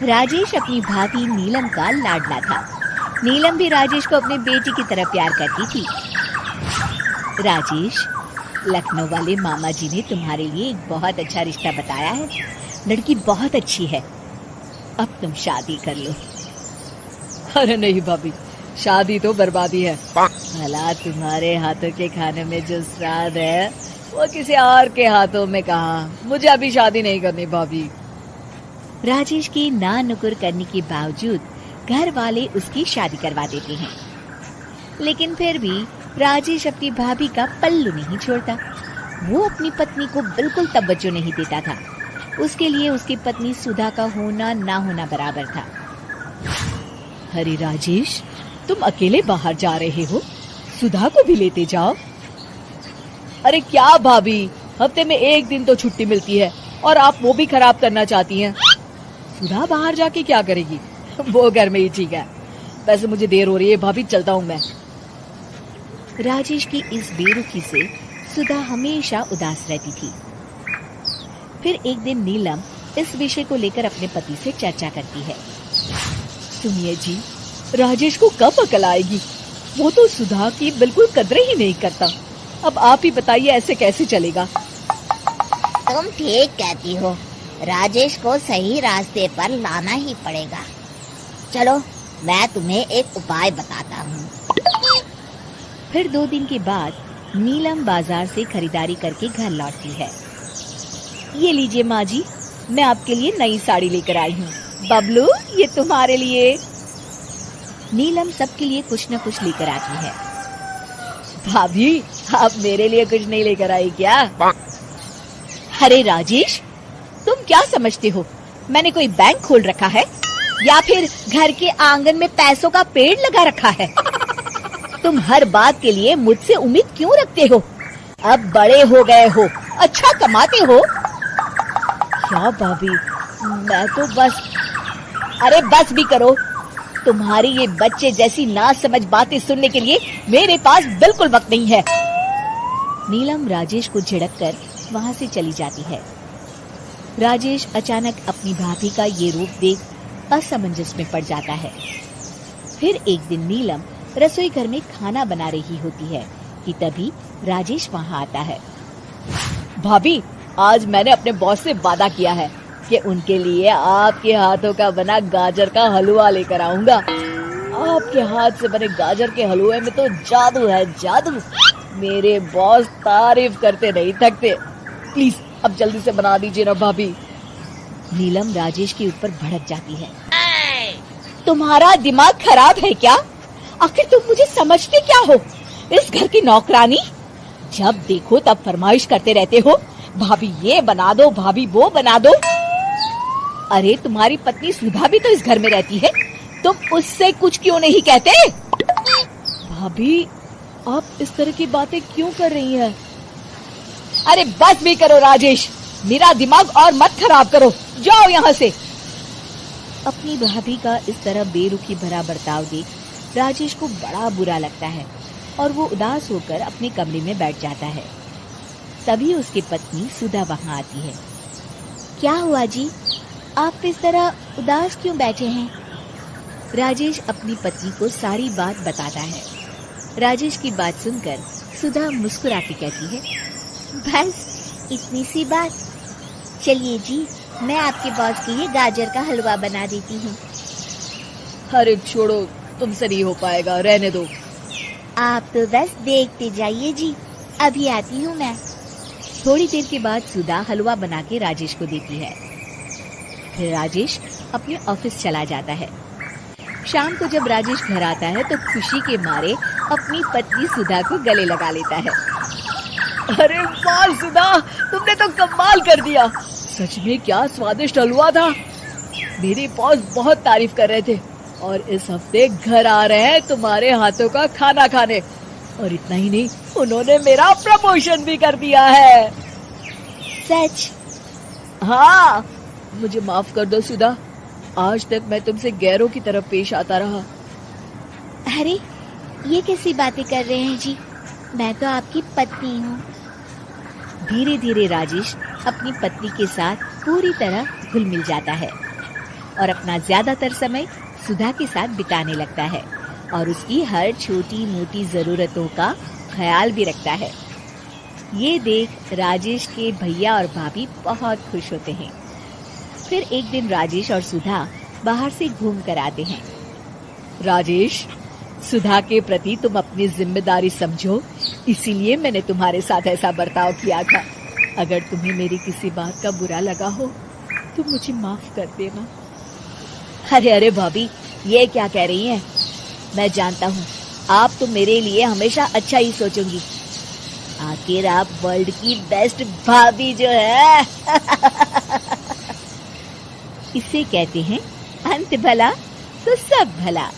राजेश अपनी भाभी नीलम का लाडला था। नीलम भी राजेश को अपने बेटी की तरह प्यार करती थी। राजेश, लखनऊ वाले मामा जी ने तुम्हारे लिए एक बहुत अच्छा रिश्ता बताया है। लड़की बहुत अच्छी है, अब तुम शादी कर लो। अरे नहीं भाभी, शादी तो बर्बादी है। भला तुम्हारे हाथों के खाने में जो स्वाद है वो किसी और के हाथों में कहाँ। मुझे अभी शादी नहीं करनी भाभी। राजेश की ना नुकुर करने के बावजूद घर वाले उसकी शादी करवा देते हैं, लेकिन फिर भी राजेश अपनी भाभी का पल्लू नहीं छोड़ता। वो अपनी पत्नी को बिल्कुल तवज्जो नहीं देता था। उसके लिए उसकी पत्नी सुधा का होना ना होना बराबर था। अरे राजेश, तुम अकेले बाहर जा रहे हो, सुधा को भी लेते जाओ। अरे क्या भाभी, हफ्ते में एक दिन तो छुट्टी मिलती है और आप वो भी खराब करना चाहती हैं। सुधा बाहर जाके क्या करेगी, वो घर में ही ठीक है। वैसे मुझे देर हो रही है भाभी, चलता हूँ मैं। राजेश की इस बेरुखी से सुधा हमेशा उदास रहती थी। फिर एक दिन नीलम इस विषय को लेकर अपने पति से चर्चा करती है। सुनिए जी, राजेश को कब अकल आएगी? वो तो सुधा की बिल्कुल कदर ही नहीं करता। अब आप ही बताइए, ऐसे कैसे चलेगा? तुम ठीक कहती हो, राजेश को सही रास्ते पर लाना ही पड़ेगा। चलो, मैं तुम्हें एक उपाय बताता हूँ। फिर 2 दिन के बाद नीलम बाजार से खरीदारी करके घर लौटती है। ये लीजिए माँ जी, मैं आपके लिए नई साड़ी लेकर आई हूँ। बबलू, ये तुम्हारे लिए। नीलम सबके लिए कुछ न कुछ लेकर आती है। भाभी, आप मेरे लिए कुछ नहीं लेकर आई क्या? अरे राजेश, तुम क्या समझते हो, मैंने कोई बैंक खोल रखा है या फिर घर के आंगन में पैसों का पेड़ लगा रखा है? तुम हर बात के लिए मुझसे उम्मीद क्यों रखते हो? अब बड़े हो गए हो, अच्छा कमाते हो। क्या भाभी, मैं तो बस। अरे बस भी करो, तुम्हारी ये बच्चे जैसी ना समझ बातें सुनने के लिए मेरे पास बिल्कुल वक्त नहीं है। नीलम राजेश को झिड़ककर वहाँ से चली जाती है। राजेश अचानक अपनी भाभी का ये रूप देख असमंजस में पड़ जाता है। फिर एक दिन नीलम रसोई घर में खाना बना रही होती है कि तभी राजेश वहाँ आता है। भाभी, आज मैंने अपने बॉस से वादा किया है कि उनके लिए आपके हाथों का बना गाजर का हलवा लेकर आऊंगा। आपके हाथ से बने गाजर के हलवे में तो जादू है, जादू। मेरे बॉस तारीफ करते नहीं थकते। प्लीज अब जल्दी से बना दीजिए ना भाभी। नीलम राजेश के ऊपर भड़क जाती है। तुम्हारा दिमाग खराब है क्या? आखिर तुम मुझे समझते क्या हो? इस घर की नौकरानी? जब देखो तब फरमाइश करते रहते हो, भाभी ये बना दो, भाभी वो बना दो। अरे तुम्हारी पत्नी सुधा भी तो इस घर में रहती है, तुम उससे कुछ क्यों नहीं कहते? भाभी, आप इस तरह की बातें क्यों कर रही हैं? अरे बस भी करो राजेश, मेरा दिमाग और मत खराब करो, जाओ यहाँ से। अपनी भाभी का इस तरह बेरुखी भरा बर्ताव देख राजेश को बड़ा बुरा लगता है और वो उदास होकर अपने कमरे में बैठ जाता है। तभी उसकी पत्नी सुधा वहाँ आती है। क्या हुआ जी, आप इस तरह उदास क्यों बैठे हैं? राजेश अपनी पत्नी को सारी बात बताता है। राजेश की बात सुनकर सुधा मुस्कुराती कहती है, बस इतनी सी बात। चलिए जी, मैं आपके बॉस के लिए गाजर का हलवा बना देती हूँ। अरे छोड़ो, तुमसे नहीं हो पाएगा, रहने दो। आप तो बस देखते जाइए जी, अभी आती हूँ मैं। थोड़ी देर के बाद सुधा हलवा बना के राजेश को देती है। फिर राजेश अपने ऑफिस चला जाता है। शाम को जब राजेश घर आता है तो खुशी के मारे अपनी पत्नी सुधा को गले लगा लेता है। अरे वाह सुधा, तुमने तो कमाल कर दिया। सच में क्या स्वादिष्ट हलवा था। मेरे बॉस बहुत तारीफ कर रहे थे और इस हफ्ते घर आ रहे हैं तुम्हारे हाथों का खाना खाने। और इतना ही नहीं, उन्होंने मेरा प्रमोशन भी कर दिया है। सच? हाँ, मुझे माफ कर दो सुधा, आज तक मैं तुमसे गैरों की तरफ पेश आता रहा। अरे ये कैसी बातें कर रहे हैं जी, मैं तो आपकी पत्नी हूँ। धीरे धीरे राजेश अपनी पत्नी के साथ पूरी तरह घुल मिल जाता है। और अपना ज्यादातर समय सुधा के साथ बिताने लगता है और उसकी हर छोटी मोटी जरूरतों का ख्याल भी रखता है। ये देख राजेश के भैया और भाभी बहुत खुश होते हैं। फिर एक दिन राजेश और सुधा बाहर से घूम कर आते हैं। राजेश, सुधा के प्रति तुम अपनी जिम्मेदारी समझो, इसीलिए मैंने तुम्हारे साथ ऐसा बर्ताव किया था। अगर तुम्हें मेरी किसी बात का बुरा लगा हो तो मुझे माफ कर देना। अरे अरे भाभी, ये क्या कह रही हैं? मैं जानता हूँ आप तो मेरे लिए हमेशा अच्छा ही सोचोगी। आखिर आप वर्ल्ड की बेस्ट भाभी जो है। इसे कहते हैं अंत भला तो सब भला।